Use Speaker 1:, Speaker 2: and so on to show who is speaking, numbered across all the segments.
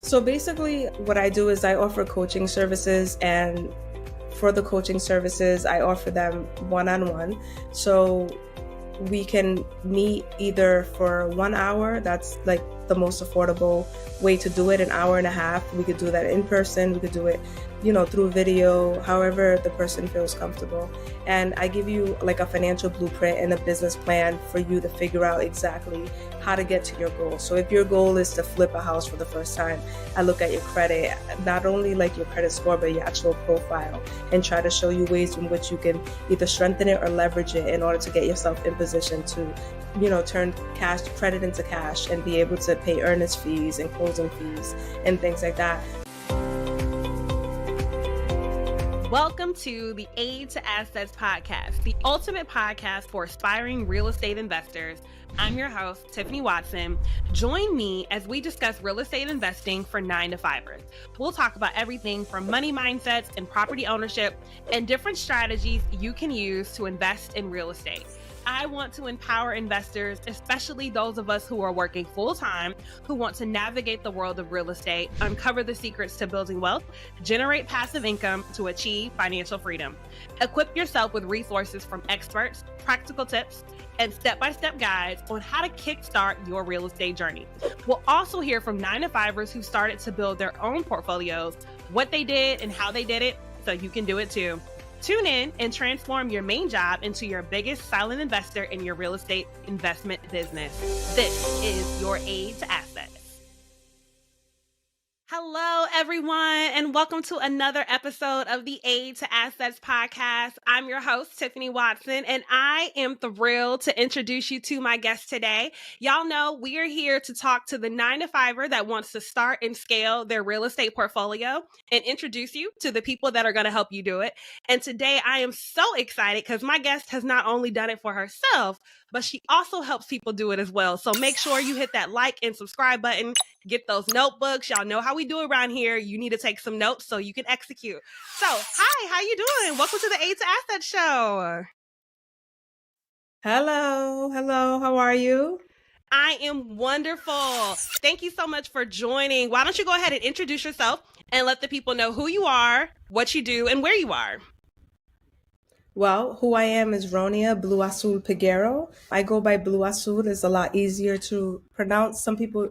Speaker 1: So basically, what I do is I offer coaching services, and for the coaching services, I offer them one-on-one. So we can meet either for 1 hour. That's like the most affordable way to do it, an hour and a half. We could do that in person. We could do it, through video, however the person feels comfortable. And I give you like a financial blueprint and a business plan for you to figure out exactly how to get to your goal. So if your goal is to flip a house for the first time, I look at your credit, not only like your credit score, but your actual profile, and try to show you ways in which you can either strengthen it or leverage it in order to get yourself in position to turn cash credit into cash and be able to pay earnest fees and closing fees and things like that.
Speaker 2: Welcome to the Aid to Assets podcast, the ultimate podcast for aspiring real estate investors. I'm your host, Tiffany Watson. Join me as we discuss real estate investing for 9-to-5ers. We'll talk about everything from money mindsets and property ownership and different strategies you can use to invest in real estate. I want to empower investors, especially those of us who are working full-time, who want to navigate the world of real estate, uncover the secrets to building wealth, generate passive income to achieve financial freedom. Equip yourself with resources from experts, practical tips, and step-by-step guides on how to kickstart your real estate journey. We'll also hear from 9-to-5ers who started to build their own portfolios, what they did and how they did it, so you can do it too. Tune in and transform your main job into your biggest silent investor in your real estate investment business. This is your Aid to Assets. Hello, everyone, and welcome to another episode of the Aid to Assets podcast. I'm your host, Tiffany Watson, and I am thrilled to introduce you to my guest today. Y'all know we are here to talk to the 9-to-5er that wants to start and scale their real estate portfolio and introduce you to the people that are going to help you do it. And today I am so excited because my guest has not only done it for herself, but she also helps people do it as well. So make sure you hit that like and subscribe button. Get those notebooks. Y'all know how we do around here. You need to take some notes so you can execute. So, hi, how you doing? Welcome to the Aid to Assets show.
Speaker 1: Hello, how are you?
Speaker 2: I am wonderful. Thank you so much for joining. Why don't you go ahead and introduce yourself and let the people know who you are, what you do, and where you are.
Speaker 1: Well, who I am is Ronia Blue Azul Peguero. I go by Blue Azul. It's a lot easier to pronounce. Some people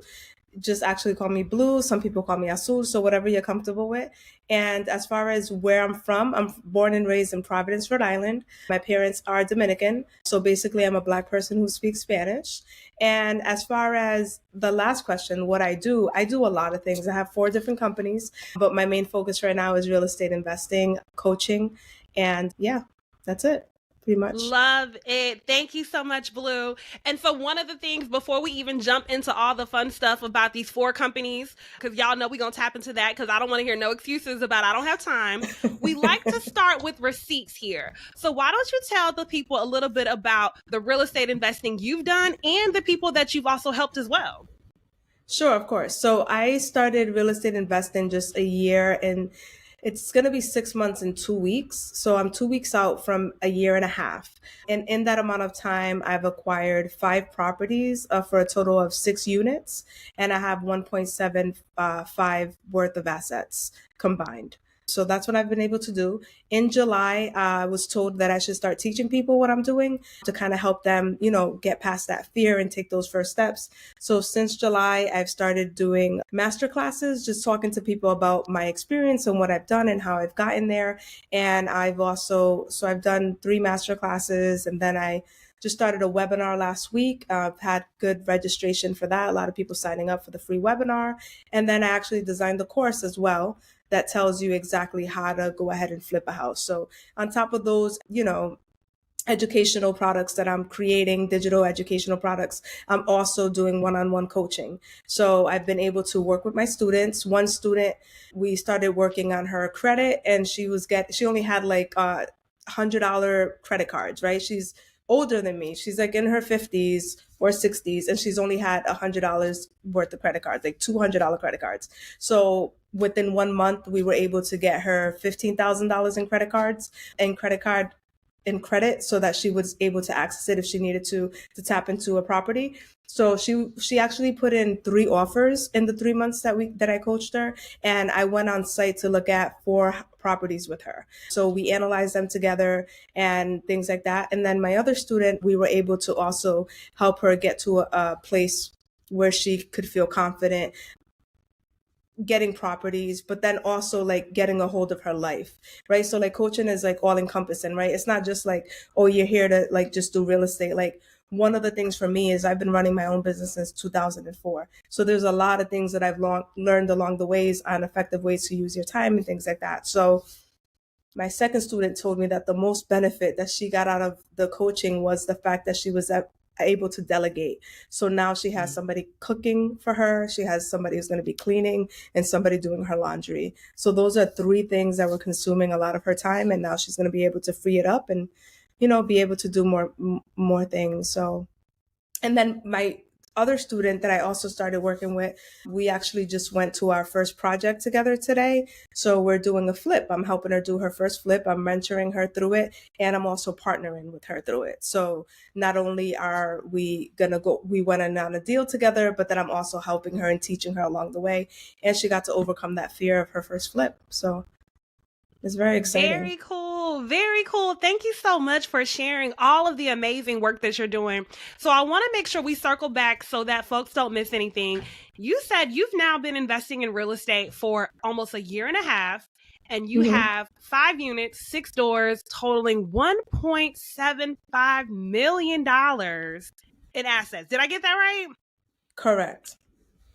Speaker 1: just actually call me Blue. Some people call me Azul. So whatever you're comfortable with. And as far as where I'm from, I'm born and raised in Providence, Rhode Island. My parents are Dominican. So basically, I'm a Black person who speaks Spanish. And as far as the last question, what I do a lot of things. I have 4 different companies, but my main focus right now is real estate investing, coaching, and yeah. That's it, pretty much.
Speaker 2: Love it. Thank you so much, Blue. And so one of the things before we even jump into all the fun stuff about these 4 companies, because y'all know we're going to tap into that because I don't want to hear no excuses about I don't have time. We like to start with receipts here. So why don't you tell the people a little bit about the real estate investing you've done and the people that you've also helped as well?
Speaker 1: Sure, of course. So I started real estate investing just a year, and it's going to be 6 months and 2 weeks. So I'm 2 weeks out from a year and a half. And in that amount of time, I've acquired 5 properties for a total of 6 units. And I have 1.75 worth of assets combined. So that's what I've been able to do. In July, I was told that I should start teaching people what I'm doing to kind of help them, get past that fear and take those first steps. So since July, I've started doing master classes, just talking to people about my experience and what I've done and how I've gotten there. And I've done 3 master classes, and then I just started a webinar last week. I've had good registration for that. A lot of people signing up for the free webinar. And then I actually designed the course as well that tells you exactly how to go ahead and flip a house. So on top of those, educational products that I'm creating, digital educational products, I'm also doing one-on-one coaching. So I've been able to work with my students. One student, we started working on her credit, and she only had like $100 credit cards, right? She's older than me. She's like in her 50s or 60s, and she's only had $100 worth of credit cards, like $200 credit cards. So within 1 month, we were able to get her $15,000 in credit cards and credit card in credit so that she was able to access it if she needed to tap into a property. So she actually put in 3 offers in the 3 months that I coached her, and I went on site to look at 4 properties with her. So we analyzed them together and things like that. And then my other student, we were able to also help her get to a place where she could feel confident getting properties, but then also like getting a hold of her life, right? So like coaching is like all encompassing, right? It's not just like, oh, you're here to like just do real estate. Like one of the things for me is I've been running my own business since 2004. So there's a lot of things that I've learned along the ways on effective ways to use your time and things like that. So my second student told me that the most benefit that she got out of the coaching was the fact that she was able to delegate. So now she has somebody cooking for her. She has somebody who's going to be cleaning and somebody doing her laundry. So those are 3 things that were consuming a lot of her time. And now she's going to be able to free it up and, be able to do more things. So, and then my other student that I also started working with, we actually just went to our first project together today. So we're doing a flip. I'm helping her do her first flip. I'm mentoring her through it, and I'm also partnering with her through it. So not only are we we went on a deal together, but then I'm also helping her and teaching her along the way. And she got to overcome that fear of her first flip. So it's very exciting.
Speaker 2: Very cool. Very cool. Thank you so much for sharing all of the amazing work that you're doing. So I want to make sure we circle back so that folks don't miss anything. You said you've now been investing in real estate for almost a year and a half, and you have 5 units, 6 doors, totaling $1.75 million in assets. Did I get that right?
Speaker 1: Correct.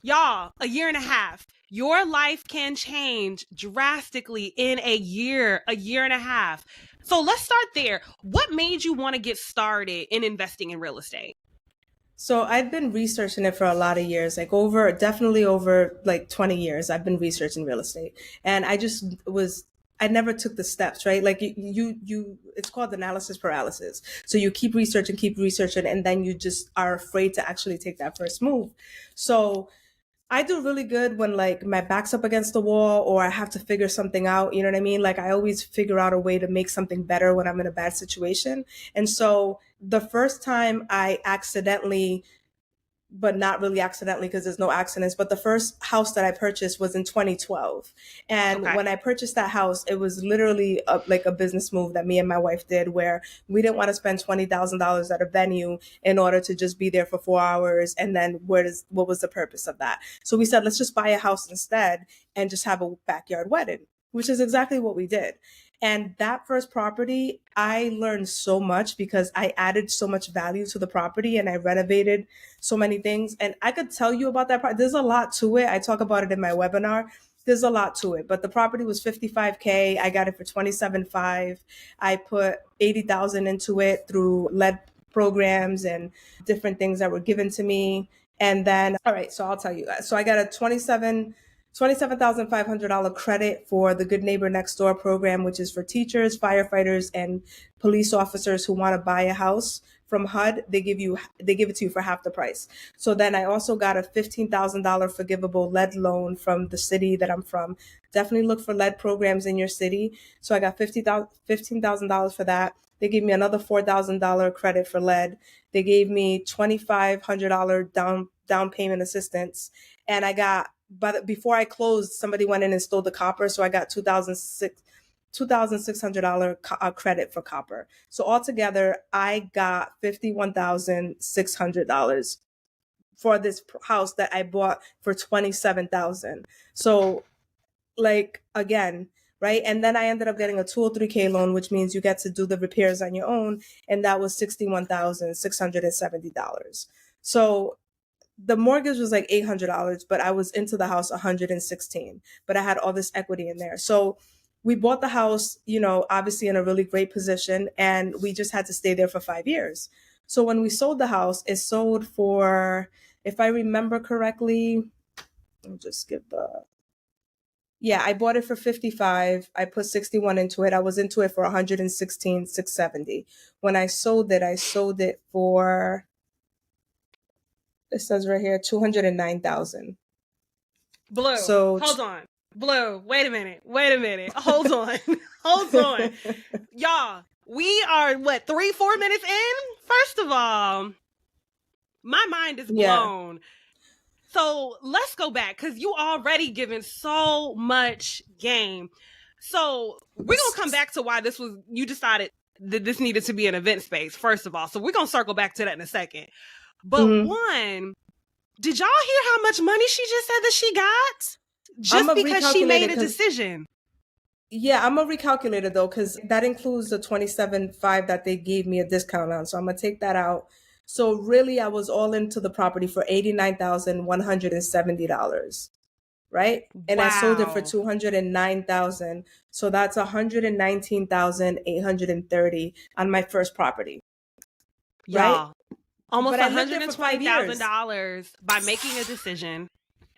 Speaker 2: Y'all, a year and a half. Your life can change drastically in a year and a half. So let's start there. What made you want to get started in investing in real estate?
Speaker 1: So I've been researching it for a lot of years, definitely over like 20 years. I've been researching real estate, and I never took the steps, right? Like it's called analysis paralysis. So you keep researching, and then you just are afraid to actually take that first move. So I do really good when like my back's up against the wall or I have to figure something out. You know what I mean? Like I always figure out a way to make something better when I'm in a bad situation. And so the first time I accidentally, but not really accidentally because there's no accidents, but the first house that I purchased was in 2012. And when I purchased that house, it was literally like a business move that me and my wife did, where we didn't want to spend $20,000 at a venue in order to just be there for 4 hours. And then what was the purpose of that? So we said, let's just buy a house instead and just have a backyard wedding, which is exactly what we did. And that first property, I learned so much because I added so much value to the property and I renovated so many things. And I could tell you about that. There's a lot to it. I talk about it in my webinar. There's a lot to it, but the property was $55K. I got it for $27,500. I put $80,000 into it through lead programs and different things that were given to me. And then, all right, so I'll tell you. So I got a $27,500 credit for the Good Neighbor Next Door program, which is for teachers, firefighters, and police officers who want to buy a house from HUD. They give it to you for half the price. So then I also got a $15,000 forgivable lead loan from the city that I'm from. Definitely look for lead programs in your city. So I got $15,000 for that. They gave me another $4,000 credit for lead. They gave me $2,500 down payment assistance, and I got. But before I closed, somebody went in and stole the copper. So I got $2,600 credit for copper. So altogether, I got $51,600 for this house that I bought for $27,000. So like, again, right? And then I ended up getting a 203K loan, which means you get to do the repairs on your own. And that was $61,670. So the mortgage was like $800, but I was into the house $116, but I had all this equity in there. So we bought the house, obviously in a really great position, and we just had to stay there for 5 years. So when we sold the house, it sold for, if I remember correctly, I'll just get I bought it for 55. I put 61 into it. I was into it for 116,670. When I sold it for, it says right here, 209,000.
Speaker 2: Blue. So hold on. Blue. Wait a minute. Hold on. Hold on. Y'all, We are, what, 3-4 minutes in? First of all, my mind is
Speaker 1: Yeah.
Speaker 2: blown. So let's go back because you already given so much game. So we're gonna come back to why you decided that this needed to be an event space, first of all. So we're gonna circle back to that in a second. But one, did y'all hear how much money she just said that she got? Just because she made a decision.
Speaker 1: Yeah, I'm gonna recalculate it though, because that includes the 27.5 that they gave me a discount on. So I'm gonna take that out. So really, I was all into the property for $89,170, right? And I sold it for
Speaker 2: Wow.
Speaker 1: $209,000. So that's $119,830 on my first property, right?
Speaker 2: Y'all, almost
Speaker 1: But I lived there for 5 years.
Speaker 2: $120,000 by making a decision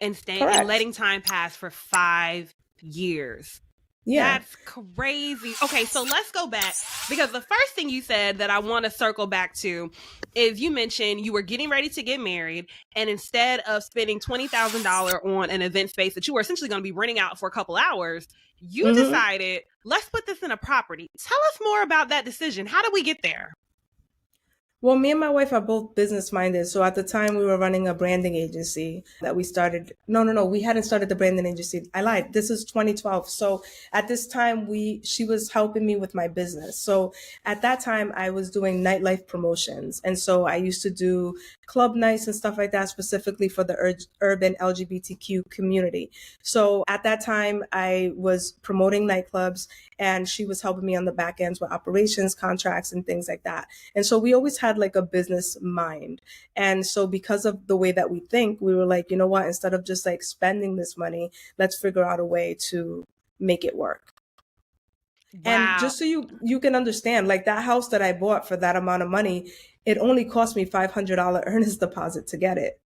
Speaker 2: and staying and
Speaker 1: Correct.
Speaker 2: letting time pass for 5 years.
Speaker 1: Yeah.
Speaker 2: That's crazy. Okay, so let's go back because the first thing you said that I want to circle back to is you mentioned you were getting ready to get married, and instead of spending $20,000 on an event space that you were essentially going to be renting out for a couple hours, you decided, let's put this in a property. Tell us more about that decision. How did we get there?
Speaker 1: Well, me and my wife are both business minded. So at the time we were running a branding agency that we started. No. We hadn't started the branding agency. I lied. This is 2012. So at this time she was helping me with my business. So at that time I was doing nightlife promotions. And so I used to do club nights and stuff like that, specifically for the urban LGBTQ community. So at that time I was promoting nightclubs and she was helping me on the back ends with operations, contracts, and things like that. And so we always had like a business mind. And so because of the way that we think, we were like, you know what, instead of just like spending this money, let's figure out a way to make it work.
Speaker 2: Wow.
Speaker 1: And just so you can understand, like that house that I bought for that amount of money, it only cost me $500 earnest deposit to get it.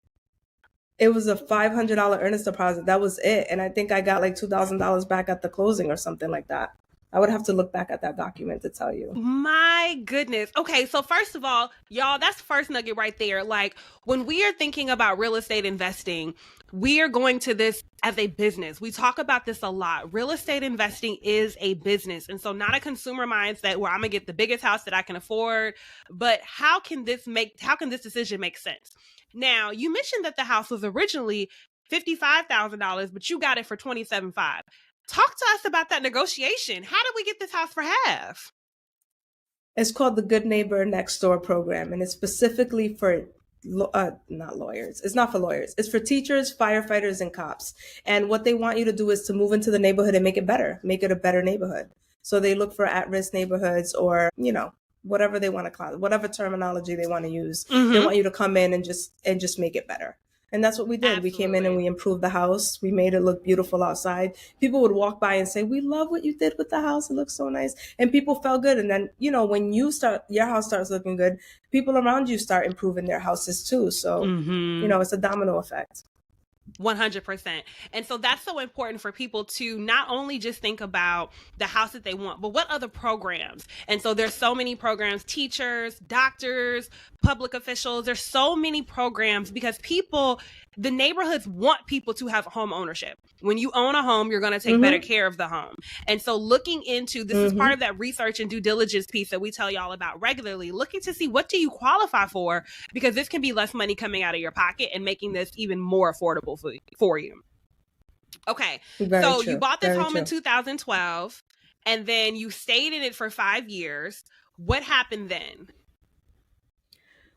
Speaker 1: It was a $500 earnest deposit. That was it. And I think I got like $2,000 back at the closing or something like that. I would have to look back at that document to tell you.
Speaker 2: My goodness. Okay, so first of all, y'all, that's the first nugget right there. Like when we are thinking about real estate investing, we are going to this as a business. We talk about this a lot. Real estate investing is a business. And so not a consumer mindset where I'm going to get the biggest house that I can afford, but how can this decision make sense? Now, you mentioned that the house was originally $55,000, but you got it for $27,500. Talk to us about that negotiation. How did we get this house for half?
Speaker 1: It's called the Good Neighbor Next Door program, and it's specifically for not lawyers. It's not for lawyers. It's for teachers, firefighters, and cops. And what they want you to do is to move into the neighborhood and make it better, make it a better neighborhood. So they look for at-risk neighborhoods or, whatever they want to call it, whatever terminology they want to use. They want you to come in and just make it better. And that's what we did.
Speaker 2: Absolutely.
Speaker 1: We came in and we improved the house. We made it look beautiful outside. People would walk by and say, we love what you did with the house. It looks so nice. And people felt good. And then, when your house starts looking good, people around you start improving their houses too. So, it's a domino effect.
Speaker 2: 100%. And so that's so important for people to not only just think about the house that they want, but what other programs. And so there's so many programs, teachers, doctors, public officials, there's so many programs because the neighborhoods want people to have home ownership. When you own a home, you're going to take better care of the home. And so looking into this is part of that research and due diligence piece that we tell y'all about regularly, looking to see what do you qualify for, because this can be less money coming out of your pocket and making this even more affordable for you. Okay. So you bought this home in 2012 and then you stayed in it for 5 years. What happened then?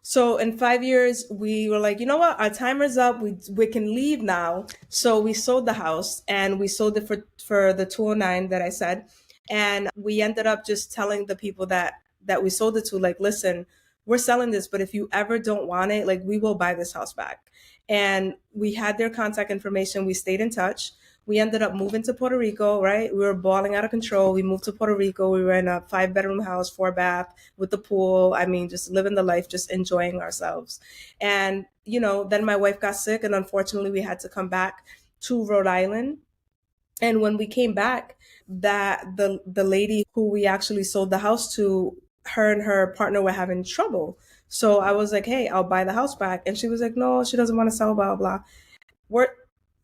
Speaker 1: So in 5 years, we were like, you know what? Our timer's up. We can leave now. So we sold the house and we sold it for the 209 that I said. And we ended up just telling the people that we sold it to, like, listen, we're selling this, but if you ever don't want it, like, we will buy this house back. And we had their contact information. We stayed in touch. We ended up moving to Puerto Rico, right? We were balling out of control. We moved to Puerto Rico. We were in a 5-bedroom house, 4-bath with the pool. I mean, just living the life, just enjoying ourselves. And, then my wife got sick and unfortunately we had to come back to Rhode Island. And when we came back, the lady who we actually sold the house to, her and her partner were having trouble. So I was like, hey, I'll buy the house back. And she was like, no, she doesn't want to sell, blah, blah.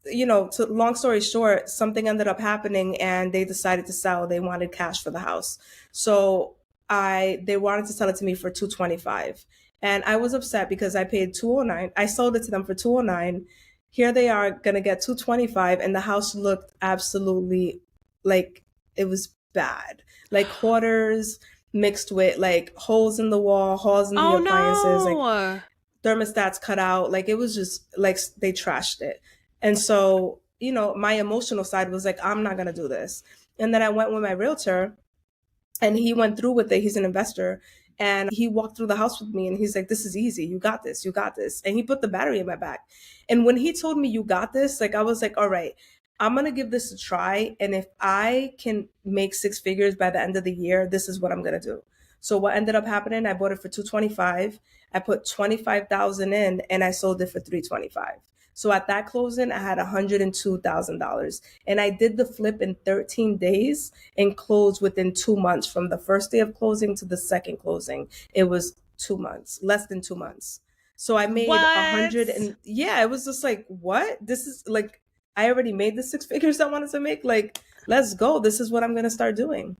Speaker 1: Long story short, something ended up happening and they decided to sell. They wanted cash for the house. So they wanted to sell it to me for 225. And I was upset because I paid 209. I sold it to them for 209. Here they are going to get 225, and the house looked absolutely like it was bad. Like hoarders mixed with like holes in the wall, holes in the
Speaker 2: Oh
Speaker 1: appliances, like
Speaker 2: no.
Speaker 1: thermostats cut out. Like it was just like they trashed it. And so, my emotional side was like, I'm not going to do this. And then I went with my realtor, and he went through with it. He's an investor. And he walked through the house with me, and he's like, this is easy. You got this. You got this. And he put the battery in my back. And when he told me, you got this, like, I was like, all right, I'm going to give this a try. And if I can make six figures by the end of the year, this is what I'm going to do. So what ended up happening, I bought it for 225. I put 25,000 in, and I sold it for 325. So at that closing, I had $102,000. And I did the flip in 13 days and closed within 2 months from the first day of closing to the second closing. It was 2 months, less than 2 months. So I made a
Speaker 2: What?
Speaker 1: hundred, and yeah, it was just like, what? This is like, I already made the six figures I wanted to make. Like, let's go. This is what I'm going to start doing.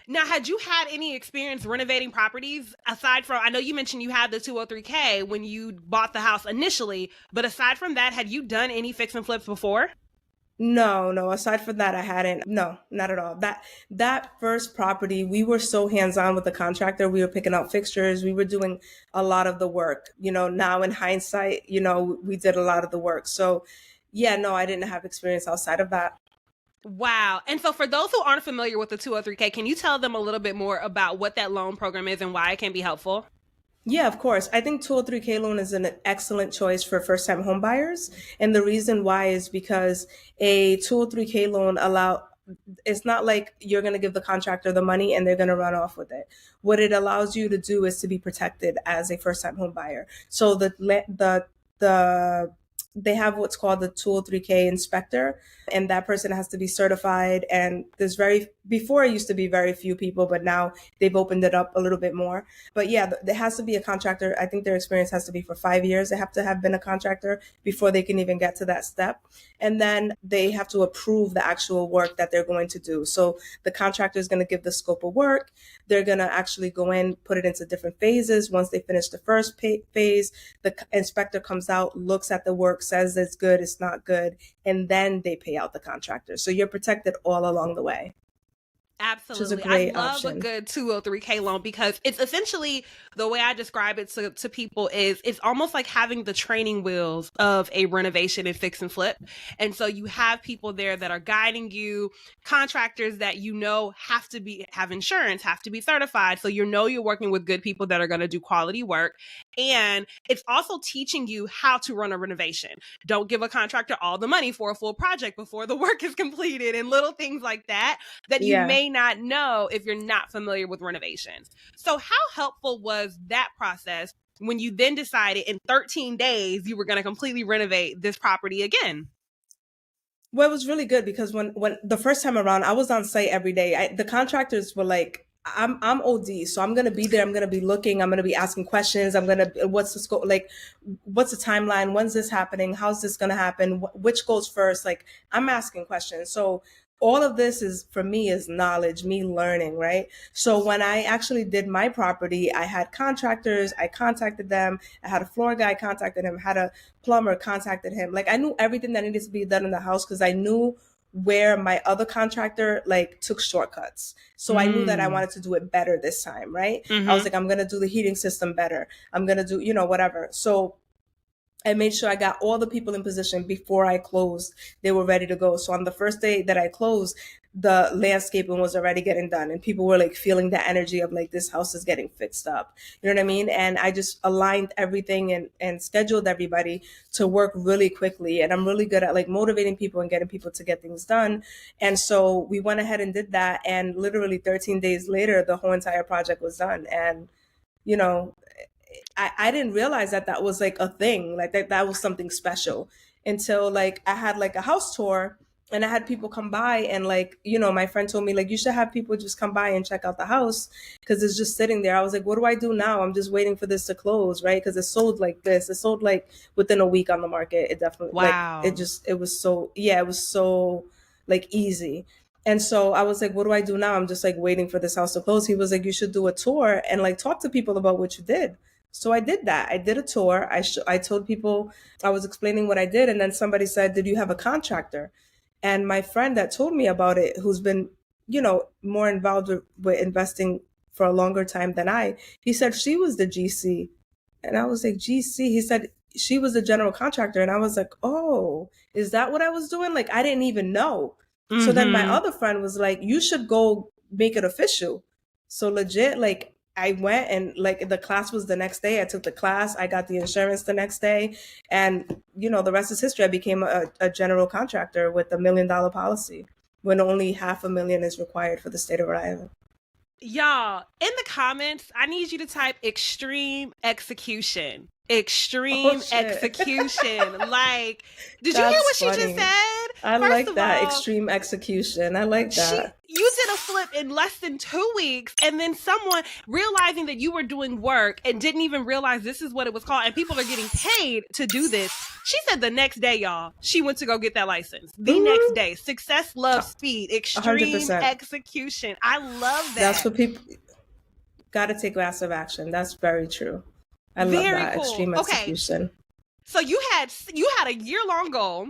Speaker 2: Now, had you had any experience renovating properties aside from, I know you mentioned you had the 203K when you bought the house initially, but aside from that, had you done any fix and flips before?
Speaker 1: No. Aside from that, I hadn't. No, not at all. That first property, we were so hands-on with the contractor. We were picking out fixtures. We were doing a lot of the work. Now in hindsight, we did a lot of the work. So, yeah, no, I didn't have experience outside of that.
Speaker 2: Wow. And so for those who aren't familiar with the 203K, can you tell them a little bit more about what that loan program is and why it can be helpful?
Speaker 1: Yeah, of course. I think 203K loan is an excellent choice for first-time home buyers. And the reason why is because a 203K loan it's not like you're going to give the contractor the money and they're going to run off with it. What it allows you to do is to be protected as a first-time home buyer. So the they have what's called the 203K inspector, and that person has to be certified. And before it used to be very few people, but now they've opened it up a little bit more. But yeah, there has to be a contractor. I think their experience has to be for 5 years. They have to have been a contractor before they can even get to that step. And then they have to approve the actual work that they're going to do. So the contractor is going to give the scope of work. They're going to actually go in, put it into different phases. Once they finish the first phase, the inspector comes out, looks at the work, says it's good, it's not good, and then they pay out the contractor. So you're protected all along the way.
Speaker 2: Absolutely. I love a good 203K loan because it's essentially, the way I describe it to people is it's almost like having the training wheels of a renovation and fix and flip. And so you have people there that are guiding you, contractors that have insurance, have to be certified. So you're working with good people that are going to do quality work. And it's also teaching you how to run a renovation. Don't give a contractor all the money for a full project before the work is completed, and little things like that you may not know if you're not familiar with renovations. So how helpful was that process when you then decided in 13 days you were going to completely renovate this property again?
Speaker 1: Well, it was really good because when the first time around, I was on site every day. The contractors were like, I'm OD, so I'm gonna be there. I'm gonna be looking. I'm gonna be asking questions. What's the scope? Like, what's the timeline? When's this happening? How's this gonna happen? Which goes first? Like, I'm asking questions. So all of this is for me is knowledge, me learning, right? So when I actually did my property, I had contractors. I contacted them. I had a floor guy, contacted him. Had a plumber, contacted him. Like, I knew everything that needed to be done in the house because I knew where my other contractor like took shortcuts. So I knew that I wanted to do it better this time, right? I was like, I'm going to do the heating system better. I'm going to do, whatever. So I made sure I got all the people in position before I closed. They were ready to go. So on the first day that I closed, the landscaping was already getting done, and people were like feeling the energy of like, this house is getting fixed up. You know what I mean? And I just aligned everything and scheduled everybody to work really quickly. And I'm really good at like motivating people and getting people to get things done. And so we went ahead and did that. And literally 13 days later, the whole entire project was done. And, I didn't realize that was like a thing, like that was something special until like I had like a house tour and I had people come by and like, my friend told me like, you should have people just come by and check out the house because it's just sitting there. I was like, what do I do now? I'm just waiting for this to close, right? Because it sold like this. It sold like within a week on the market. It definitely,
Speaker 2: wow.
Speaker 1: Like, it was so like easy. And so I was like, what do I do now? I'm just like waiting for this house to close. He was like, you should do a tour and like talk to people about what you did. So I did that. I did a tour. I told people, I was explaining what I did. And then somebody said, did you have a contractor? And my friend that told me about it, who's been, more involved with investing for a longer time than he said she was the GC. And I was like, GC? He said she was the general contractor. And I was like, oh, is that what I was doing? Like, I didn't even know. So then my other friend was like, you should go make it official. So legit, like I went and like the class was the next day. I took the class. I got the insurance the next day. And, the rest is history. I became a general contractor with $1 million policy when only $500,000 is required for the state of Rhode Island.
Speaker 2: Y'all, in the comments, I need you to type extreme execution. Extreme execution. Like, did you hear what she just said?
Speaker 1: I like that. Extreme execution. I like that.
Speaker 2: You did a flip in less than 2 weeks, and then someone realizing that you were doing work and didn't even realize this is what it was called, and people are getting paid to do this. She said the next day, y'all, she went to go get that license. The next day. Success, love, speed. Extreme 100%. Execution. I love that.
Speaker 1: That's what people got to take massive action. That's very true. I love that. Cool. Extreme execution.
Speaker 2: Okay. So you had a year-long goal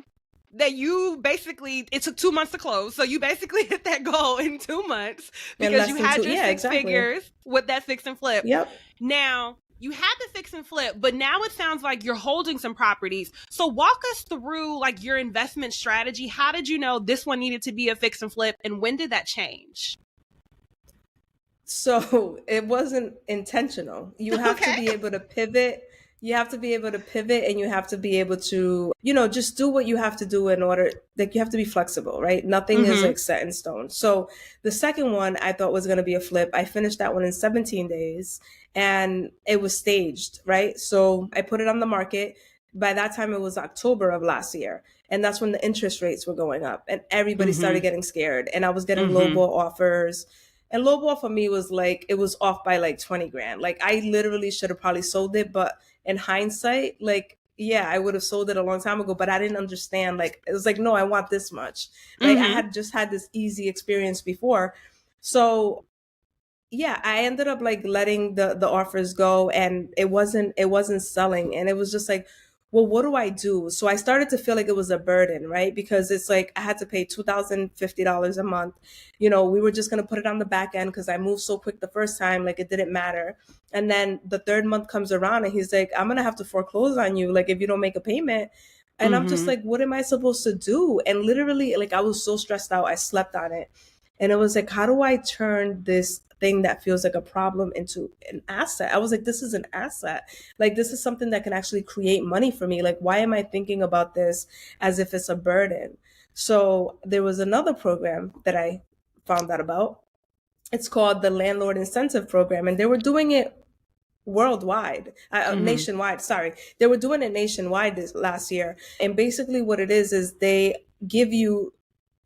Speaker 2: that you basically, it took 2 months to close. So you basically hit that goal in 2 months because you had your six figures with that fix and flip.
Speaker 1: Yep.
Speaker 2: Now, you had the fix and flip, but now it sounds like you're holding some properties. So walk us through like your investment strategy. How did you know this one needed to be a fix and flip, and when did that change?
Speaker 1: So it wasn't intentional. You have to be able to pivot. You have to be able to pivot, and you have to be able to, just do what you have to do in order, like you have to be flexible, right? Nothing is like set in stone. So the second one I thought was going to be a flip. I finished that one in 17 days and it was staged, right? So I put it on the market. By that time, it was October of last year. And that's when the interest rates were going up and everybody started getting scared. And I was getting lowball offers. And lowball for me was like, it was off by like 20 grand. Like I literally should have probably sold it. But in hindsight, like, yeah, I would have sold it a long time ago, but I didn't understand. Like, it was like, no, I want this much. Like I had just had this easy experience before. So yeah, I ended up like letting the offers go, and it wasn't selling. And it was just like, well, what do I do? So I started to feel like it was a burden, right? Because it's like I had to pay $2,050 a month. We were just going to put it on the back end because I moved so quick the first time, like it didn't matter. And then the third month comes around and he's like, I'm going to have to foreclose on you, like if you don't make a payment. And I'm just like, what am I supposed to do? And literally, like I was so stressed out, I slept on it. And it was like, how do I turn this thing that feels like a problem into an asset? I was like, this is an asset. Like, this is something that can actually create money for me. Like, why am I thinking about this as if it's a burden? So there was another program that I found out about. It's called the Landlord Incentive Program. And they were doing it worldwide, nationwide. Sorry. They were doing it nationwide this last year. And basically what it is they give you,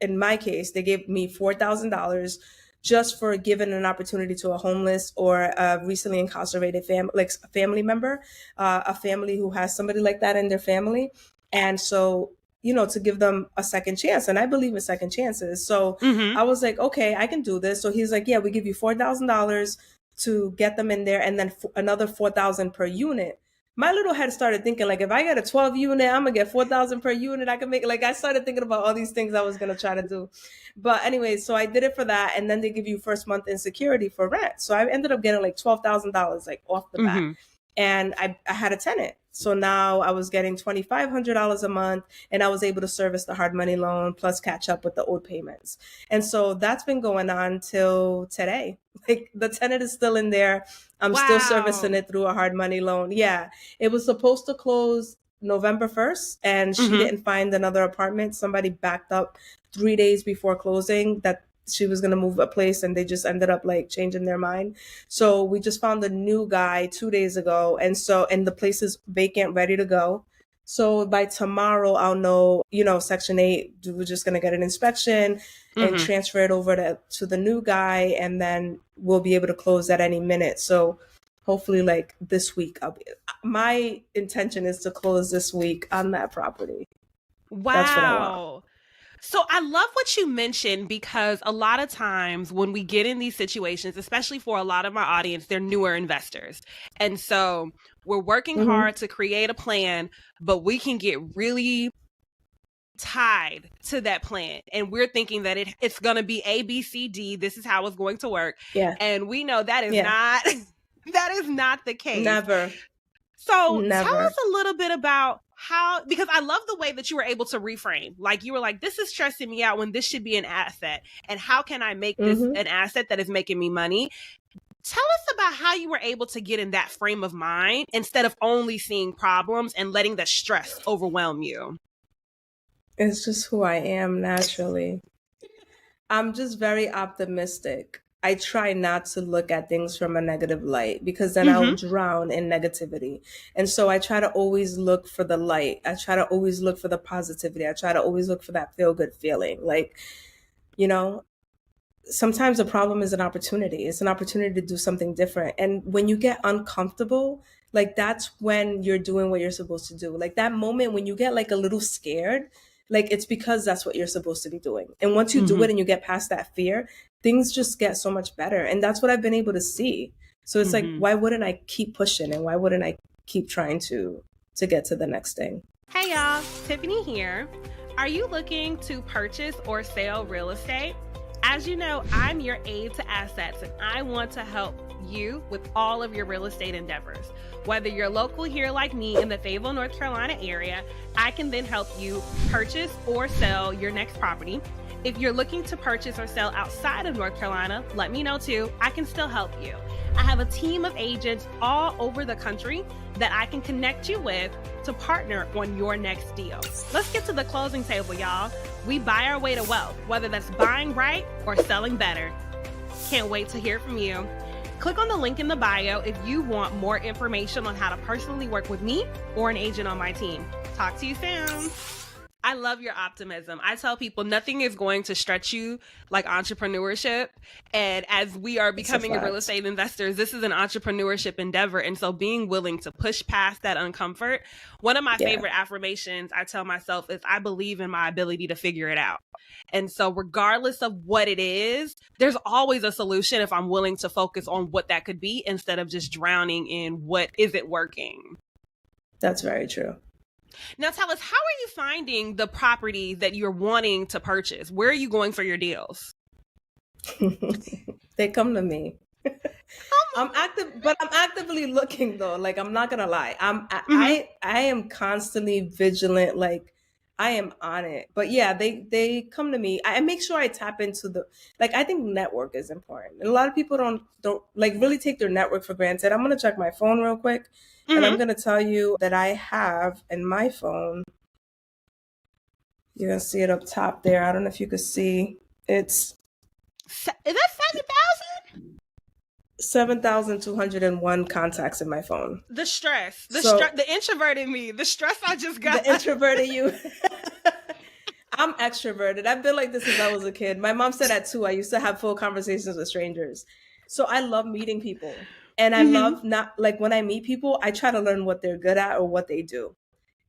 Speaker 1: in my case, they gave me $4,000 just for giving an opportunity to a homeless or a recently incarcerated family member, a family who has somebody like that in their family. And so, to give them a second chance. And I believe in second chances. So I was like, okay, I can do this. So he's like, yeah, we give you $4,000 to get them in there, and then another $4,000 per unit. My little head started thinking, like, if I get a 12 unit, I'm gonna get $4,000 per unit. I can make, like, I started thinking about all these things I was gonna try to do. But anyway, so I did it for that. And then they give you first month insecurity for rent. So I ended up getting like $12,000, like off the bat. And I had a tenant. So now I was getting $2,500 a month, and I was able to service the hard money loan plus catch up with the old payments. And so that's been going on till today. Like the tenant is still in there. I'm still servicing it through a hard money loan. Yeah. It was supposed to close November 1st, and she didn't find another apartment. Somebody backed up 3 days before closing that she was going to move a place, and they just ended up like changing their mind. So we just found a new guy 2 days ago. And the place is vacant, ready to go. So by tomorrow, I'll know, Section 8, we're just going to get an inspection and transfer it over to the new guy. And then we'll be able to close at any minute. So hopefully like this week, my intention is to close this week on that property.
Speaker 2: Wow.
Speaker 1: That's what I want.
Speaker 2: So I love what you mentioned, because a lot of times when we get in these situations, especially for a lot of my audience, they're newer investors. And so we're working
Speaker 1: Mm-hmm.
Speaker 2: hard to create a plan, but we can get really tied to that plan. And we're thinking that it's going to be A, B, C, D. This is how it's going to work.
Speaker 1: Yeah.
Speaker 2: And we know that is
Speaker 1: Yeah.
Speaker 2: not that is not the case.
Speaker 1: Never.
Speaker 2: So tell
Speaker 1: Never.
Speaker 2: us a little bit about how, because I love the way that you were able to reframe. Like you were like, this is stressing me out when this should be an asset. And how can I make this
Speaker 1: Mm-hmm.
Speaker 2: an asset that is making me money? Tell us about how you were able to get in that frame of mind instead of only seeing problems and letting the stress overwhelm you.
Speaker 1: It's just who I am naturally. I'm just very optimistic. I try not to look at things from a negative light because then I'll
Speaker 2: Mm-hmm.
Speaker 1: drown in negativity. And so I try to always look for the light. I try to always look for the positivity. I try to always look for that feel good feeling. Like, you know, sometimes a problem is an opportunity. It's an opportunity to do something different. And when you get uncomfortable, like that's when you're doing what you're supposed to do. Like that moment when you get like a little scared, like it's because that's what you're supposed to be doing. And once you do
Speaker 2: Mm-hmm.
Speaker 1: it and you get past that fear, things just get so much better. And that's what I've been able to see. So it's like,
Speaker 2: Mm-hmm.
Speaker 1: why wouldn't I keep pushing and why wouldn't I keep trying to get to the next thing?
Speaker 2: Hey y'all, Tiffany here. Are you looking to purchase or sell real estate? As you know, I'm your aid to assets, and I want to help you with all of your real estate endeavors. Whether you're local here like me in the Fayetteville, North Carolina area, I can then help you purchase or sell your next property. If you're looking to purchase or sell outside of North Carolina, let me know too. I can still help you. I have a team of agents all over the country that I can connect you with to partner on your next deal. Let's get to the closing table, y'all. We buy our way to wealth, whether that's buying right or selling better. Can't wait to hear from you. Click on the link in the bio if you want more information on how to personally work with me or an agent on my team. Talk to you soon. I love your optimism. I tell people nothing is going to stretch you like entrepreneurship. And as we are becoming a real estate investors, this is an entrepreneurship endeavor. And so being willing to push past that uncomfort, one of my favorite affirmations I tell myself is I believe in my ability to figure it out. And so regardless of what it is, there's always a solution if I'm willing to focus on what that could be instead of just drowning in what isn't working.
Speaker 1: That's very true.
Speaker 2: Now tell us, how are you finding the property that you're wanting to purchase? Where are you going for your deals?
Speaker 1: They come to me. I'm actively looking though. Like I'm not gonna lie. I am constantly vigilant. Like I am on it. But yeah, they come to me. I make sure I tap into I think network is important. And a lot of people don't like really take their network for granted. I'm gonna check my phone real quick. And I'm going to tell you that I have in my phone, you're going to see it up top there. I don't know if you could see. Is
Speaker 2: that 7,000?
Speaker 1: 7,201 contacts in my phone.
Speaker 2: The stress, the introvert in me, the stress I just got.
Speaker 1: The introverted you. I'm extroverted. I've been like this since I was a kid. My mom said at 2, I used to have full conversations with strangers. So I love meeting people. And I love not like when I meet people, I try to learn what they're good at or what they do.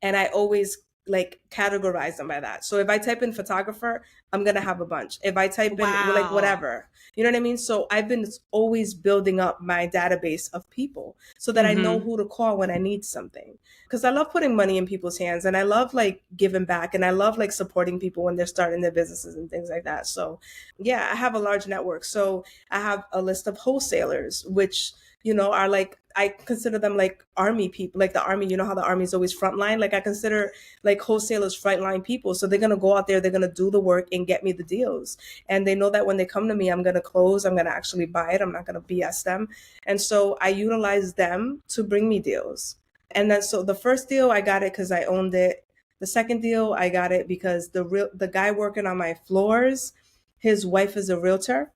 Speaker 1: And I always like categorize them by that. So if I type in photographer, I'm going to have a bunch. If I type in like whatever, you know what I mean? So I've been always building up my database of people so that I know who to call when I need something. Because I love putting money in people's hands and I love like giving back and I love like supporting people when they're starting their businesses and things like that. So yeah, I have a large network. So I have a list of wholesalers, which are like, I consider them like army people, like the army, you know how the army is always frontline. Like I consider like wholesalers frontline people. So they're going to go out there, they're going to do the work and get me the deals. And they know that when they come to me, I'm going to close, I'm going to actually buy it. I'm not going to BS them. And so I utilize them to bring me deals. And then, so the first deal, I got it because I owned it. The second deal, I got it because the guy working on my floors, his wife is a realtor.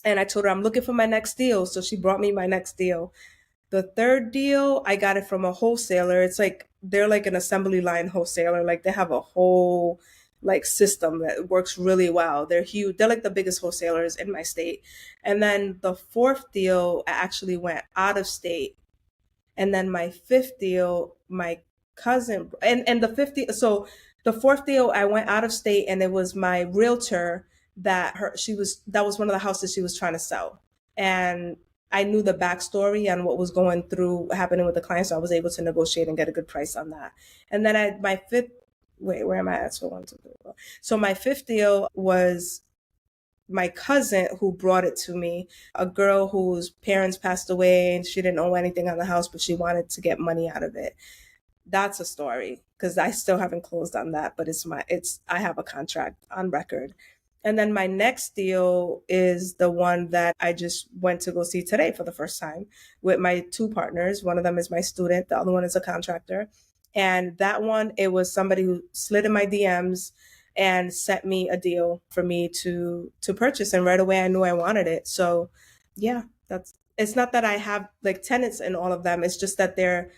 Speaker 1: And I told her, I'm looking for my next deal. So she brought me my next deal. The third deal, I got it from a wholesaler. It's like, they're like an assembly line wholesaler. Like they have a whole like system that works really well. They're huge. They're like the biggest wholesalers in my state. And then the fourth deal, I actually went out of state. And then my fifth deal, my cousin, and the 50, so The fourth deal, I went out of state, and it was my realtor that was one of the houses she was trying to sell. And I knew the backstory and what was going through happening with the client, so I was able to negotiate and get a good price on that. And then my fifth, wait, where am I at? So one, two, three, four. So my fifth deal was my cousin who brought it to me, a girl whose parents passed away and she didn't owe anything on the house, but she wanted to get money out of it. That's a story because I still haven't closed on that, but I have a contract on record. And then my next deal is the one that I just went to go see today for the first time with my two partners. One of them is my student, the other one is a contractor. And that one, it was somebody who slid in my DMs and sent me a deal for me to purchase, and right away I knew I wanted it. So yeah, it's not that I have like tenants in all of them, it's just that they're,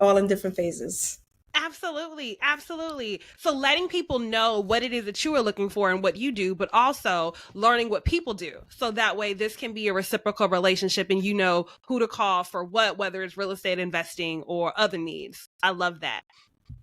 Speaker 1: all in different phases.
Speaker 2: Absolutely. Absolutely. So letting people know what it is that you are looking for and what you do, but also learning what people do. So that way this can be a reciprocal relationship and you know who to call for what, whether it's real estate investing or other needs. I love that.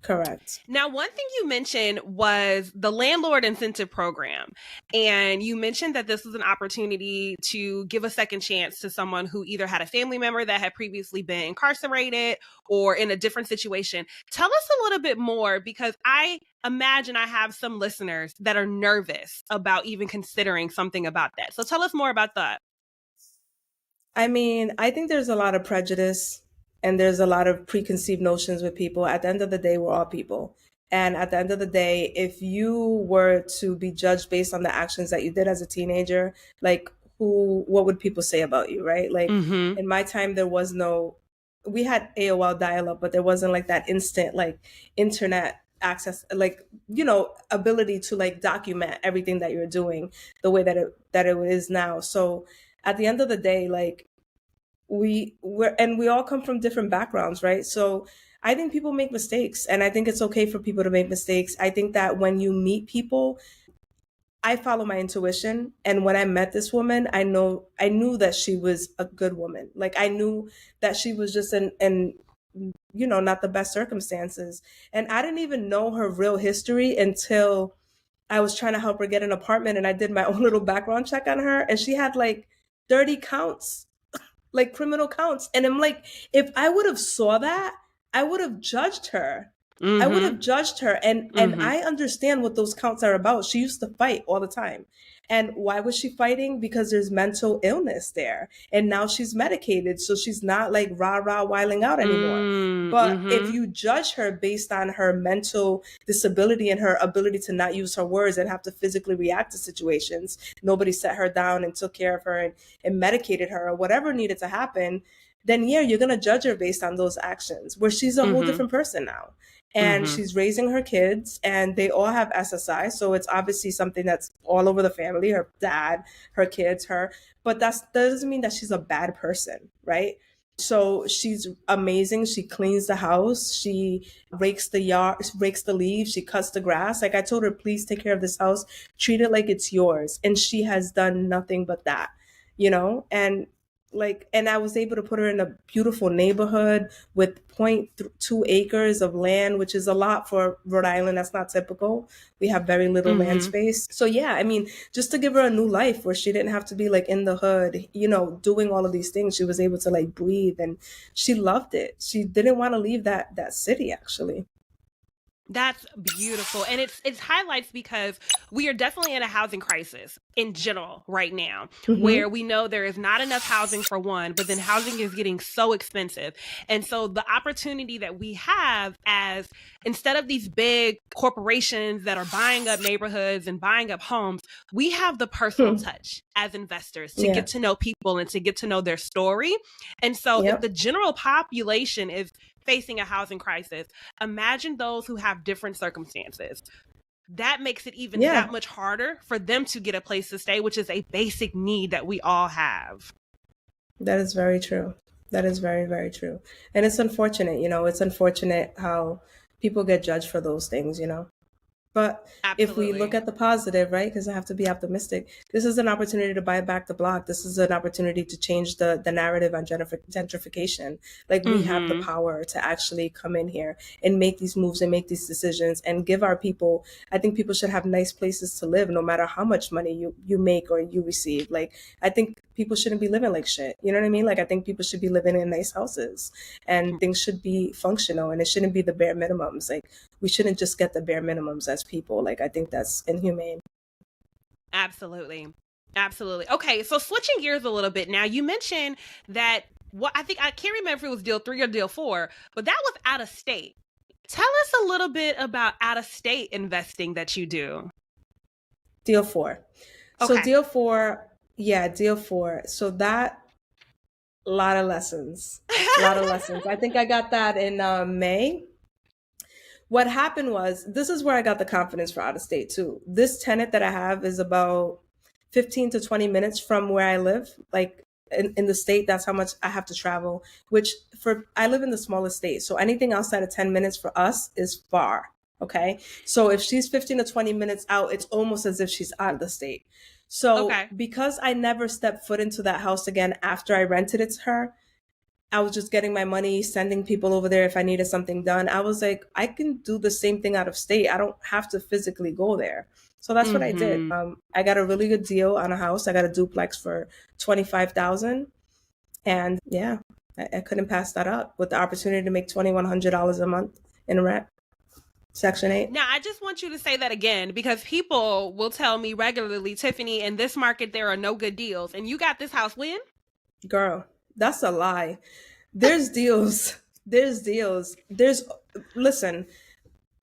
Speaker 1: Correct.
Speaker 2: Now, one thing you mentioned was the landlord incentive program. And you mentioned that this was an opportunity to give a second chance to someone who either had a family member that had previously been incarcerated or in a different situation. Tell us a little bit more, because I imagine I have some listeners that are nervous about even considering something about that. So tell us more about that.
Speaker 1: I mean, I think there's a lot of prejudice and there's a lot of preconceived notions with people. At the end of the day, we're all people. And at the end of the day, if you were to be judged based on the actions that you did as a teenager, like what would people say about you, right? Like
Speaker 2: Mm-hmm.
Speaker 1: in my time, we had AOL dial up, but there wasn't like that instant, like internet access, like, ability to like document everything that you're doing the way that it is now. So at the end of the day, like we all come from different backgrounds, right? So I think people make mistakes, and I think it's okay for people to make mistakes. I think that when you meet people, I follow my intuition, and when I met this woman, I knew that she was a good woman. Like I knew that she was just in not the best circumstances, and I didn't even know her real history until I was trying to help her get an apartment, and I did my own little background check on her, and she had like 30 counts, like criminal counts. And I'm like, if I would have saw that, I would have judged her. I would
Speaker 2: Mm-hmm.
Speaker 1: have judged her. And
Speaker 2: Mm-hmm.
Speaker 1: I understand what those counts are about. She used to fight all the time. And why was she fighting? Because there's mental illness there. And now she's medicated. So she's not like rah rah wiling out anymore. But if
Speaker 2: Mm-hmm.
Speaker 1: you judge her based on her mental disability and her ability to not use her words and have to physically react to situations, nobody set her down and took care of her and medicated her or whatever needed to happen, then yeah, you're going to judge her based on those actions, where she's a whole
Speaker 2: Mm-hmm.
Speaker 1: different person now. And
Speaker 2: Mm-hmm.
Speaker 1: she's raising her kids, and they all have SSI. So it's obviously something that's all over the family, her dad, her kids, her. But that doesn't mean that she's a bad person, right? So she's amazing. She cleans the house. She rakes the yard, rakes the leaves. She cuts the grass. Like I told her, please take care of this house. Treat it like it's yours. And she has done nothing but that, and I was able to put her in a beautiful neighborhood with zero point 0.2 acres of land, which is a lot for Rhode Island. That's not typical. We have very little land
Speaker 2: Mm-hmm.
Speaker 1: space. So yeah, I mean, just to give her a new life where she didn't have to be like in the hood, doing all of these things. She was able to like breathe, and she loved it. She didn't want to leave that city, actually.
Speaker 2: That's beautiful. And it's highlights because we are definitely in a housing crisis in general right now,
Speaker 1: Mm-hmm.
Speaker 2: where we know there is not enough housing for one, but then housing is getting so expensive. And so the opportunity that we have, as instead of these big corporations that are buying up neighborhoods and buying up homes, we have the personal touch as investors to
Speaker 1: Yeah.
Speaker 2: get to know people and to get to know their story. And so if the
Speaker 1: Yep.
Speaker 2: general population is facing a housing crisis, imagine those who have different circumstances. That makes it even
Speaker 1: Yeah.
Speaker 2: that much harder for them to get a place to stay, which is a basic need that we all have.
Speaker 1: That is very true. That is very, very true. And it's unfortunate, it's unfortunate how people get judged for those things. But if we look
Speaker 2: Absolutely.
Speaker 1: at the positive, right, because I have to be optimistic, this is an opportunity to buy back the block. This is an opportunity to change the narrative on gentrification. Like, we have the
Speaker 2: Mm-hmm.
Speaker 1: power to actually come in here and make these moves and make these decisions and give our people, I think people should have nice places to live no matter how much money you make or you receive. Like, I think people shouldn't be living like shit. You know what I mean? Like, I think people should be living in nice houses and things should be functional and it shouldn't be the bare minimums. Like, we shouldn't just get the bare minimums as people. Like, I think that's inhumane.
Speaker 2: Absolutely. Absolutely. Okay, so switching gears a little bit now, you mentioned that what I think I can't remember if it was deal 3 or deal 4, but that was out of state. Tell us a little bit about out of state investing that you do.
Speaker 1: Deal 4. So
Speaker 2: Okay.
Speaker 1: deal 4, yeah, deal 4. So that, lot of lessons. A lot of lessons. I think I got that in May. What happened was, this is where I got the confidence for out of state too. This tenant that I have is about 15 to 20 minutes from where I live. Like, in the state, that's how much I have to travel, which, for I live in the smallest state. So anything outside of 10 minutes for us is far. Okay. So if she's 15 to 20 minutes out, it's almost as if she's out of the state. So
Speaker 2: Okay.
Speaker 1: because I never stepped foot into that house again after I rented it to her, I was just getting my money, sending people over there if I needed something done. I was like, I can do the same thing out of state. I don't have to physically go there. So that's what I did.
Speaker 2: Mm-hmm.
Speaker 1: I got a really good deal on a house. I got a duplex for 25,000, and yeah, I couldn't pass that up with the opportunity to make $2,100 a month in rent. Section 8.
Speaker 2: Now, I just want you to say that again because people will tell me regularly, Tiffany, in this market, there are no good deals. And you got this house when?
Speaker 1: Girl, that's a lie. There's deals. There's deals. Listen,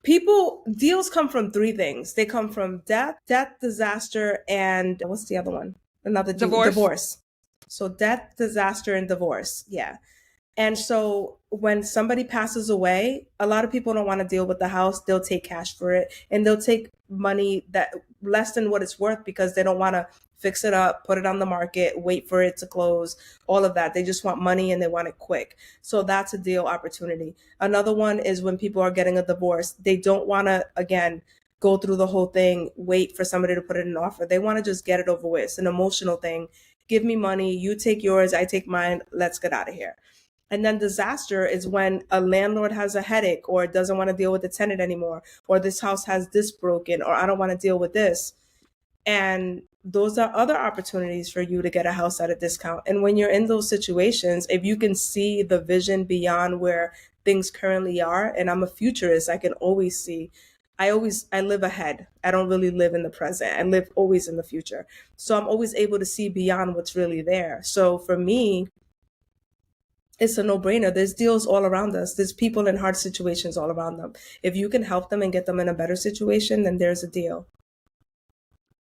Speaker 1: deals come from three things. They come from death, disaster, and what's the other one? Another deal,
Speaker 2: Divorce?
Speaker 1: divorce. So death, disaster, and divorce. Yeah. And so when somebody passes away, a lot of people don't want to deal with the house. They'll take cash for it and they'll take money that less than what it's worth because they don't want to fix it up, put it on the market, wait for it to close, all of that. They just want money and they want it quick. So that's a deal opportunity. Another one is when people are getting a divorce, they don't want to, again, go through the whole thing, wait for somebody to put in an offer. They want to just get it over with. It's an emotional thing. Give me money, you take yours, I take mine, let's get out of here. And then disaster is when a landlord has a headache or doesn't want to deal with the tenant anymore, or this house has this broken, or I don't want to deal with this. And those are other opportunities for you to get a house at a discount. And when you're in those situations, if you can see the vision beyond where things currently are, and I'm a futurist, I can always see. I live ahead. I don't really live in the present. I live always in the future. So I'm always able to see beyond what's really there. So for me, it's a no-brainer. There's deals all around us. There's people in hard situations all around them. If you can help them and get them in a better situation, then there's a deal.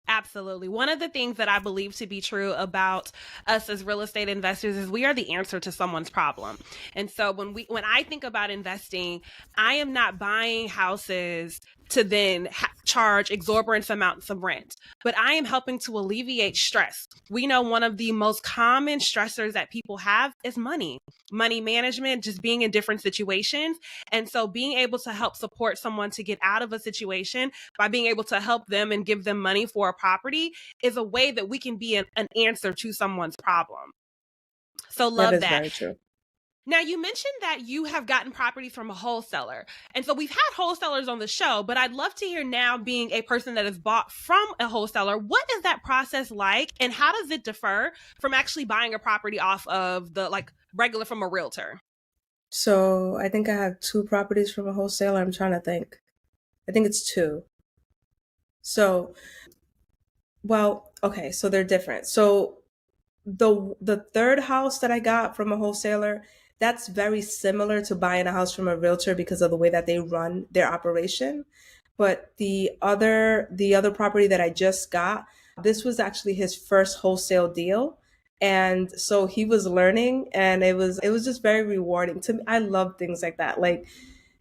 Speaker 2: Absolutely. One of the things that I believe to be true about us as real estate investors is we are the answer to someone's problem. And so when I think about investing, I am not buying houses to then charge exorbitant amounts of rent, but I am helping to alleviate stress. We know one of the most common stressors that people have is money management, just being in different situations. And so being able to help support someone to get out of a situation by being able to help them and give them money for a property is a way that we can be an answer to someone's problem. So
Speaker 1: That
Speaker 2: love
Speaker 1: is
Speaker 2: that.
Speaker 1: very true.
Speaker 2: Now, you mentioned that you have gotten properties from a wholesaler. And so we've had wholesalers on the show, but I'd love to hear now, being a person that has bought from a wholesaler, what is that process like and how does it differ from actually buying a property off of the regular from a realtor?
Speaker 1: So I think I have 2 properties from a wholesaler. I'm trying to think. I think it's 2. So, well, okay, so they're different. So the third house that I got from a wholesaler, that's very similar to buying a house from a realtor because of the way that they run their operation. But the other property that I just got, this was actually his first wholesale deal. And so he was learning and it was just very rewarding to me. I love things like that. Like,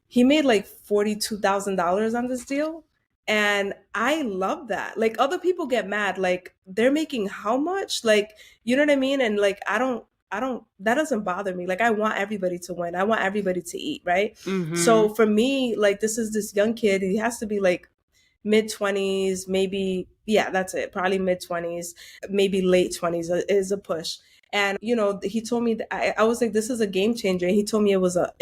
Speaker 1: he made like $42,000 on this deal. And I love that. Like, other people get mad, like, they're making how much? Like, you know what I mean? And like, I don't, that doesn't bother me. Like, I want everybody to win. I want everybody to eat, right?
Speaker 2: Mm-hmm.
Speaker 1: So for me, like, this is this young kid. He has to be like mid-20s, maybe, yeah, that's it, probably mid-20s, maybe late 20s is a push. And he told me that I was like, this is a game changer. He told me it was a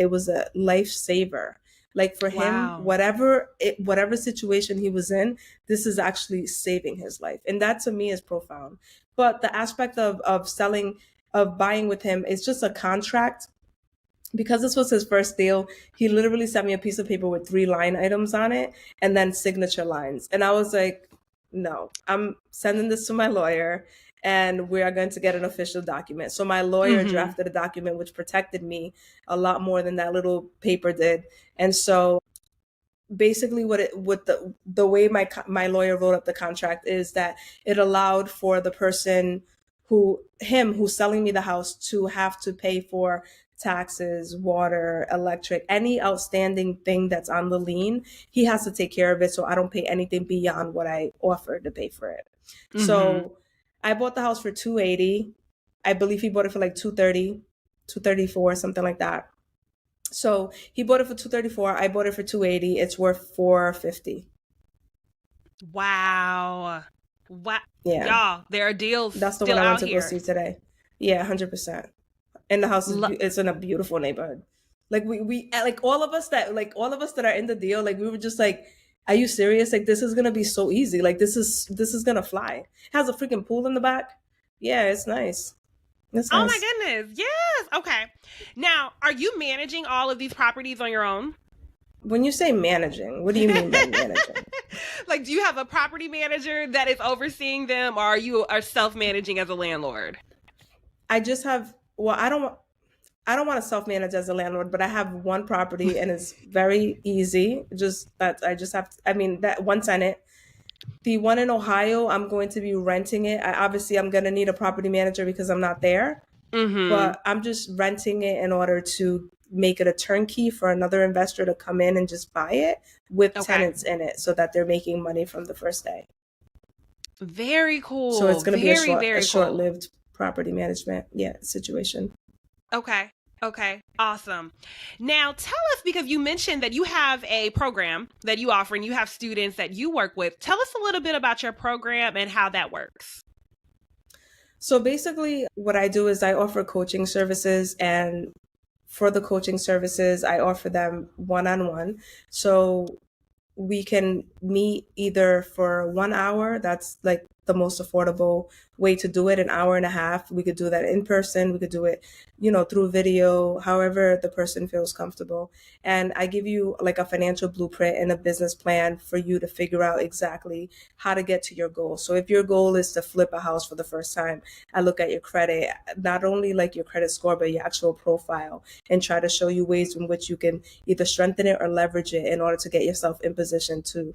Speaker 1: lifesaver. Like for him,
Speaker 2: Wow.
Speaker 1: whatever situation he was in, this is actually saving his life. And that to me is profound. But the aspect of selling, of buying with him, is just a contract. Because this was his first deal, he literally sent me a piece of paper with 3 line items on it and then signature lines. And I was like, no, I'm sending this to my lawyer and we are going to get an official document. So my lawyer
Speaker 2: Mm-hmm.
Speaker 1: drafted a document which protected me a lot more than that little paper did. And so basically what the way my lawyer wrote up the contract is that it allowed for the person who's selling me the house to have to pay for taxes, water, electric, any outstanding thing that's on the lien. He has to take care of it, so I don't pay anything beyond what I offered to pay for it.
Speaker 2: Mm-hmm.
Speaker 1: So I bought the house for 280. I believe he bought it for like 230, 234, something like that. So he bought it for 234. I bought it for 280. It's worth 450.
Speaker 2: Wow. Wow.
Speaker 1: Yeah,
Speaker 2: Y'all, there are deals
Speaker 1: that's the one
Speaker 2: still
Speaker 1: I went
Speaker 2: out
Speaker 1: to go
Speaker 2: here.
Speaker 1: see today. Yeah, 100%. And the house is
Speaker 2: Lo-
Speaker 1: it's in a beautiful neighborhood. Like we like all of us that are in the deal. Like we were just like, are you serious? Like this is gonna be so easy. Like this is gonna fly. It has a freaking pool in the back. Yeah, it's nice. It's
Speaker 2: oh
Speaker 1: nice.
Speaker 2: my goodness. Yes. Okay. Now, are you managing all of these properties on your own?
Speaker 1: When you say managing, what do you mean by managing?
Speaker 2: Like, do you have a property manager that is overseeing them, or are you are self-managing as a landlord?
Speaker 1: I just have well, I don't want to self-manage as a landlord, but I have one property and it's very easy. Just that I just have I mean that one tenant. The one in Ohio, I'm going to be renting it. Obviously I'm going to need a property manager because I'm not there,
Speaker 2: Mm-hmm.
Speaker 1: but I'm just renting it in order to make it a turnkey for another investor to come in and just buy it with
Speaker 2: Okay.
Speaker 1: tenants in it so that they're making money from the first day.
Speaker 2: Very
Speaker 1: So it's
Speaker 2: cool.
Speaker 1: going to be a
Speaker 2: Very,
Speaker 1: short a
Speaker 2: very cool.
Speaker 1: short-lived property management situation.
Speaker 2: Okay. Okay. Awesome. Now tell us, because you mentioned that you have a program that you offer and you have students that you work with. Tell us a little bit about your program and how that works.
Speaker 1: So basically, what I do is I offer coaching services, and for the coaching services, I offer them one on one. So we can meet either for 1 hour. That's like the most affordable way to do it, an hour and a half. We could do that in person. We could do it, through video, however the person feels comfortable. And I give you like a financial blueprint and a business plan for you to figure out exactly how to get to your goal. So if your goal is to flip a house for the first time, I look at your credit, not only like your credit score, but your actual profile, and try to show you ways in which you can either strengthen it or leverage it in order to get yourself in position to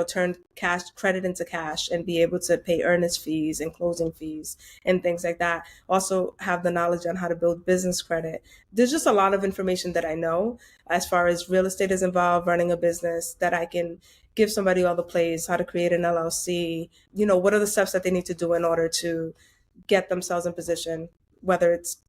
Speaker 1: turn cash credit into cash and be able to pay earnest fees and closing fees and things like that. Also have the knowledge on how to build business credit. There's just a lot of information that I know as far as real estate is involved, running a business, that I can give somebody all the plays, how to create an LLC, what are the steps that they need to do in order to get themselves in position, whether it's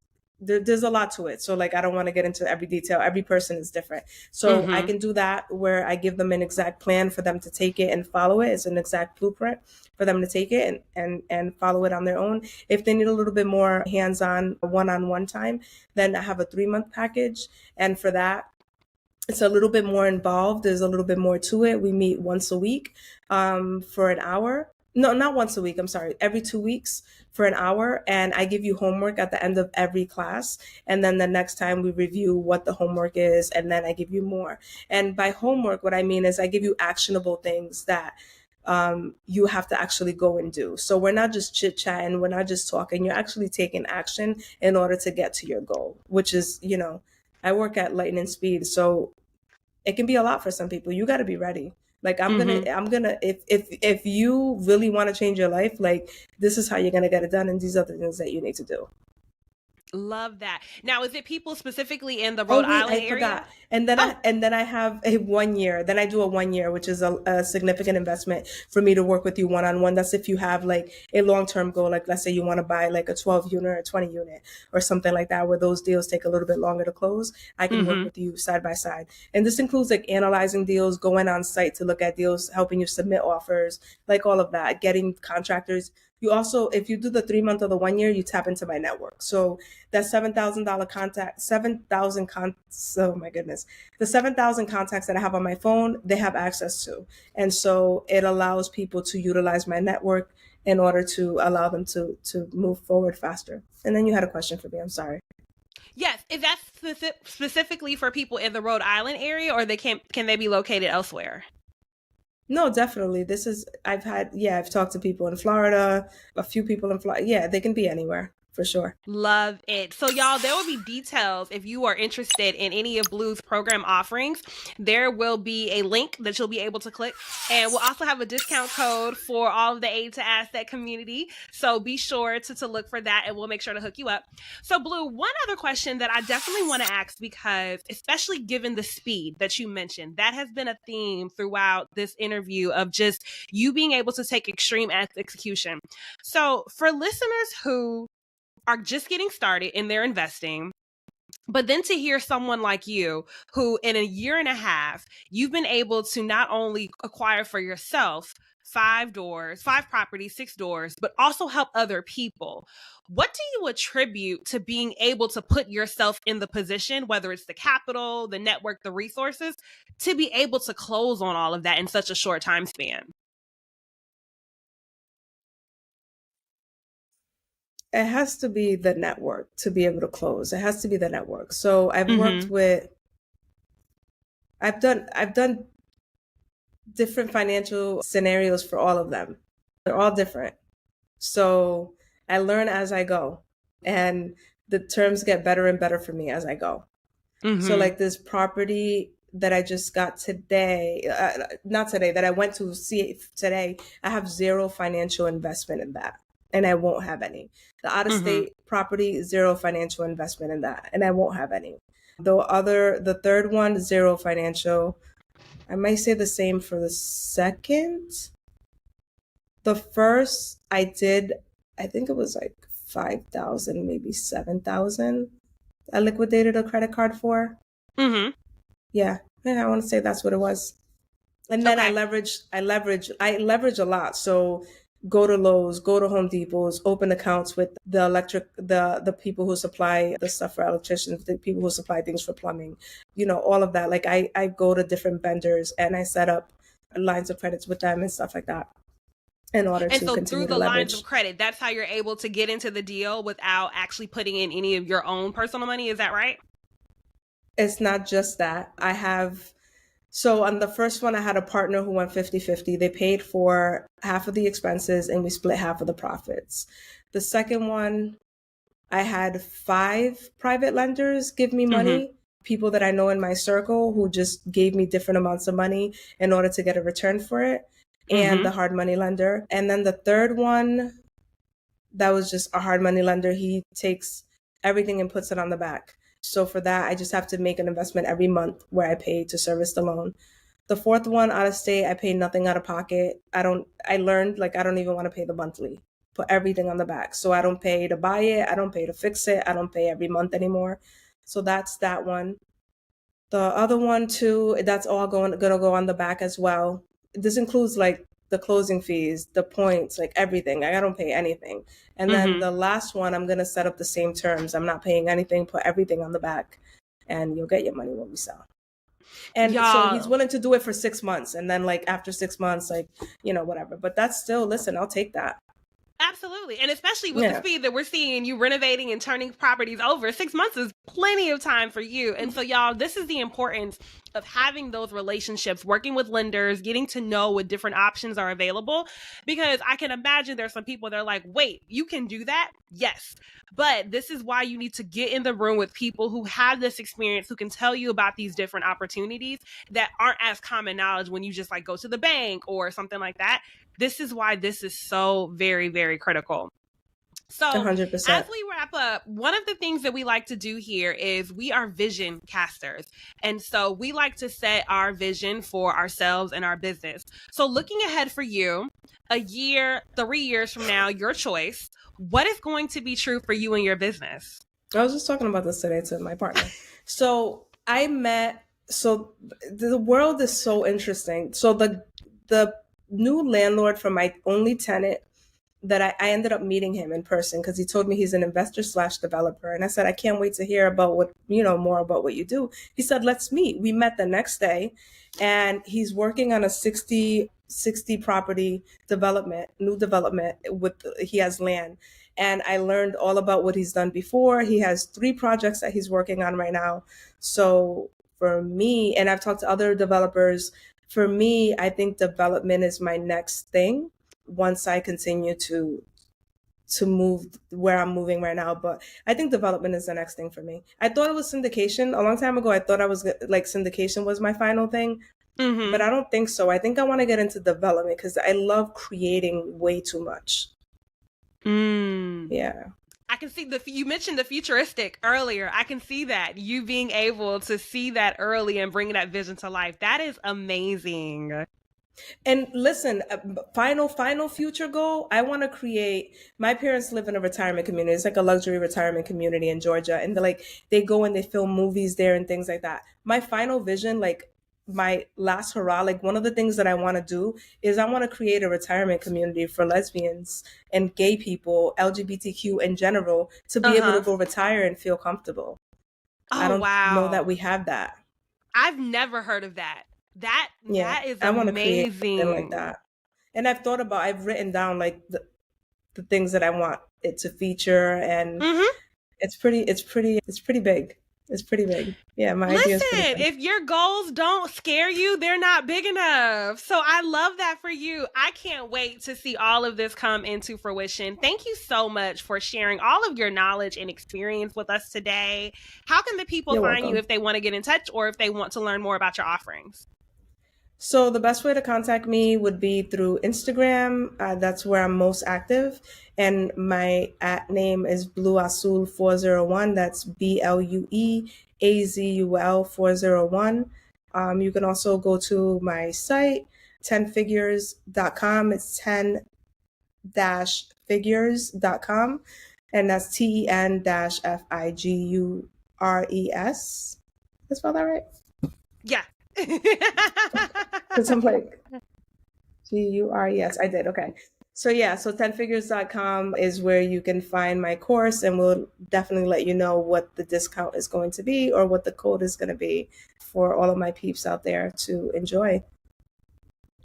Speaker 1: there's a lot to it. So like I don't want to get into every detail. Every person is different. So I
Speaker 2: Mm-hmm.
Speaker 1: can do that where I give them an exact plan for them to take it and follow it. It's an exact blueprint for them to take it and follow it on their own. If they need a little bit more hands-on one-on-one time, then I have a 3-month package. And for that, it's a little bit more involved. There's a little bit more to it. We meet once a week for an hour. No, not once a week. I'm sorry. Every 2 weeks for an hour. And I give you homework at the end of every class. And then the next time we review what the homework is. And then I give you more. And by homework, what I mean is I give you actionable things that you have to actually go and do. So we're not just chit chatting. We're not just talking. You're actually taking action in order to get to your goal, which is, I work at lightning speed. So it can be a lot for some people. You got to be ready. Like
Speaker 2: Mm-hmm.
Speaker 1: I'm gonna if you really want to change your life, like this is how you're gonna get it done, and these are the things that you need to do.
Speaker 2: Love that. Now, is it people specifically in the
Speaker 1: Oh
Speaker 2: Rhode
Speaker 1: wait,
Speaker 2: Island
Speaker 1: I
Speaker 2: area?
Speaker 1: forgot. And then
Speaker 2: Oh,
Speaker 1: I have a 1 year. Then I do a 1 year, which is a significant investment for me to work with you one on one. That's if you have like a long term goal, like let's say you want to buy like a 12 unit or 20 unit or something like that, where those deals take a little bit longer to close. I can work
Speaker 2: mm-hmm.
Speaker 1: with you side by side, and this includes like analyzing deals, going on site to look at deals, helping you submit offers, like all of that, getting contractors. You also, if you do the 3 month or the 1 year, you tap into my network. So that $7,000 contact, 7,000 oh my goodness, the 7,000 contacts that I have on my phone, they have access to. And so it allows people to utilize my network in order to allow them to move forward faster. And then you had a question for me. I'm sorry.
Speaker 2: Yes. Is that specifically for people in the Rhode Island area, or can they be located elsewhere?
Speaker 1: No, definitely. I've talked to people in Florida, a few people in Florida. Yeah, they can be anywhere for sure.
Speaker 2: Love it. So, y'all, there will be details if you are interested in any of Blue's program offerings. There will be a link that you'll be able to click. And we'll also have a discount code for all of the Aid to Asset community. So be sure to look for that, and we'll make sure to hook you up. So, Blue, one other question that I definitely want to ask, because especially given the speed that you mentioned, that has been a theme throughout this interview of just you being able to take extreme execution. So, for listeners who are just getting started in their investing, but then to hear someone like you, who in a year and a half, you've been able to not only acquire for yourself 5 properties, 6 doors, but also help other people. What do you attribute to being able to put yourself in the position, whether it's the capital, the network, the resources, to be able to close on all of that in such a short time span?
Speaker 1: It has to be the network to be able to close. It has to be the network. So
Speaker 2: Mm-hmm.
Speaker 1: I've done different financial scenarios for all of them. They're all different. So I learn as I go, and the terms get better and better for me as I go. So
Speaker 2: Mm-hmm.
Speaker 1: like this property that I just got today, not today, that I went to see today, I have zero financial investment in that, and I won't have any. The out of
Speaker 2: Mm-hmm.
Speaker 1: state property, zero financial investment in that, and I won't have any. The third one, zero financial. I might say the same for the second. The first I did, I think it was like 5,000, maybe 7,000. I liquidated a credit card for.
Speaker 2: Mm-hmm.
Speaker 1: Yeah, I want to say that's what it was. And then
Speaker 2: Okay.
Speaker 1: I leverage a lot. So go to Lowe's, go to Home Depot's, open accounts with the people who supply the stuff for electricians, the people who supply things for plumbing, all of that. Like I go to different vendors and I set up lines of credits with them and stuff like that in order
Speaker 2: And
Speaker 1: to
Speaker 2: so through
Speaker 1: continue to
Speaker 2: the lines of
Speaker 1: leverage.
Speaker 2: credit, that's how you're able to get into the deal without actually putting in any of your own personal money. Is that right?
Speaker 1: It's not just that. So on the first one, I had a partner who went 50-50. They paid for half of the expenses and we split half of the profits. The second one, I had 5 private lenders give me
Speaker 2: Mm-hmm.
Speaker 1: money, people that I know in my circle who just gave me different amounts of money in order to get a return for it, and
Speaker 2: Mm-hmm.
Speaker 1: the hard money lender. And then the third one, that was just a hard money lender. He takes everything and puts it on the back. So for that, I just have to make an investment every month where I pay to service the loan. The fourth one, out of state, I pay nothing out of pocket. I learned like I don't even want to pay the monthly. Put everything on the back. So I don't pay to buy it. I don't pay to fix it. I don't pay every month anymore. So that's that one. The other one too, that's all gonna go on the back as well. This includes like the closing fees, the points, like everything. I don't pay anything. And then
Speaker 2: Mm-hmm.
Speaker 1: the last one, I'm gonna set up the same terms. I'm not paying anything, put everything on the back, and you'll get your money when we sell. And so he's
Speaker 2: Y'all,
Speaker 1: willing to do it for 6 months, and then like after 6 months, like whatever. But that's still, listen, I'll take that.
Speaker 2: absolutely. And especially with the
Speaker 1: Yeah.
Speaker 2: speed that we're seeing you renovating and turning properties over, 6 months is plenty of time for you. And so, y'all, this is the importance of having those relationships, working with lenders, getting to know what different options are available. Because I can imagine there's some people that are like, wait, you can do that? Yes. But this is why you need to get in the room with people who have this experience, who can tell you about these different opportunities that aren't as common knowledge when you just like go to the bank or something like that. This is why this is so very, very critical. So, as
Speaker 1: 100%.
Speaker 2: we wrap up, one of the things that we like to do here is we are vision casters. And so we like to set our vision for ourselves and our business. So, looking ahead for you, a year, 3 years from now, your choice, what is going to be true for you and your business?
Speaker 1: I was just talking about this today to my partner. So the world is so interesting. So the new landlord for my only tenant that I ended up meeting him in person because he told me he's an investor slash developer. And I said, I can't wait to hear about more about what you do. He said, let's meet. We met the next day and he's working on a 60 property new development he has land. And I learned all about what he's done before. He has 3 projects that he's working on right now. So for me, and I've talked to other developers, for me, I think development is my next thing once I continue to move where I'm moving right now. But I think development is the next thing for me. I thought it was syndication a long time ago. I thought I was like syndication was my final thing, but I don't think so. I think I want to get into development because I love creating way too much. Yeah.
Speaker 2: I can see you mentioned the futuristic earlier. I can see that, you being able to see that early and bring that vision to life. That is amazing.
Speaker 1: And listen, final future goal, I want to create, my parents live in a retirement community. It's like a luxury retirement community in Georgia. And they go and they film movies there and things like that. My final vision, like my last hurrah, like one of the things that I want to do is I want to create a retirement community for lesbians and gay people, LGBTQ in general, to be able to go retire and feel comfortable. I don't know that we have that.
Speaker 2: I've never heard of that. That is
Speaker 1: I want to
Speaker 2: amazing.
Speaker 1: create something like that. And I've written down like the things that I want it to feature, and it's pretty big. It's pretty big. Yeah, my idea is pretty big.
Speaker 2: If your goals don't scare you, they're not big enough. So I love that for you. I can't wait to see all of this come into fruition. Thank you so much for sharing all of your knowledge and experience with us today. How can the people find you if they want to get in touch or if they want to learn more about your offerings?
Speaker 1: So the best way to contact me would be through Instagram. That's where I'm most active. And my name is Blue Azul 401. That's BLUEAZUL 401. You can also go to my site, 10figures.com. It's 10-figures.com. And that's TEN-FIGURES. Did I spell that right?
Speaker 2: Yeah.
Speaker 1: Because I'm like, GURES. I did. Okay. So 10figures.com is where you can find my course, and we'll definitely let you know what the discount is going to be or what the code is going to be for all of my peeps out there to enjoy.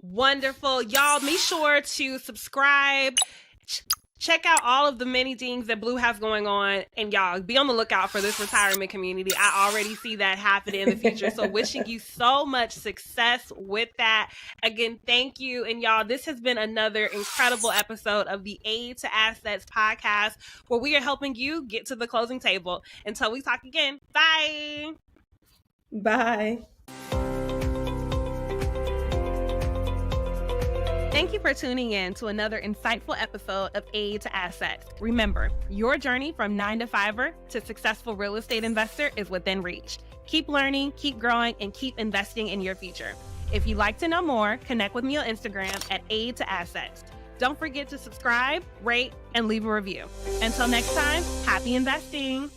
Speaker 2: Wonderful. Y'all, make sure to subscribe. Check out all of the many things that Blue has going on, and y'all be on the lookout for this retirement community. I already see that happening in the future. So wishing you so much success with that. Again, thank you. And y'all, this has been another incredible episode of the Aid to Assets podcast, where we are helping you get to the closing table. Until we talk again, bye.
Speaker 1: Bye.
Speaker 2: Thank you for tuning in to another insightful episode of Aid to Assets. Remember, your journey from 9-to-5er to successful real estate investor is within reach. Keep learning, keep growing, and keep investing in your future. If you'd like to know more, connect with me on Instagram at Aid to Assets. Don't forget to subscribe, rate, and leave a review. Until next time, happy investing.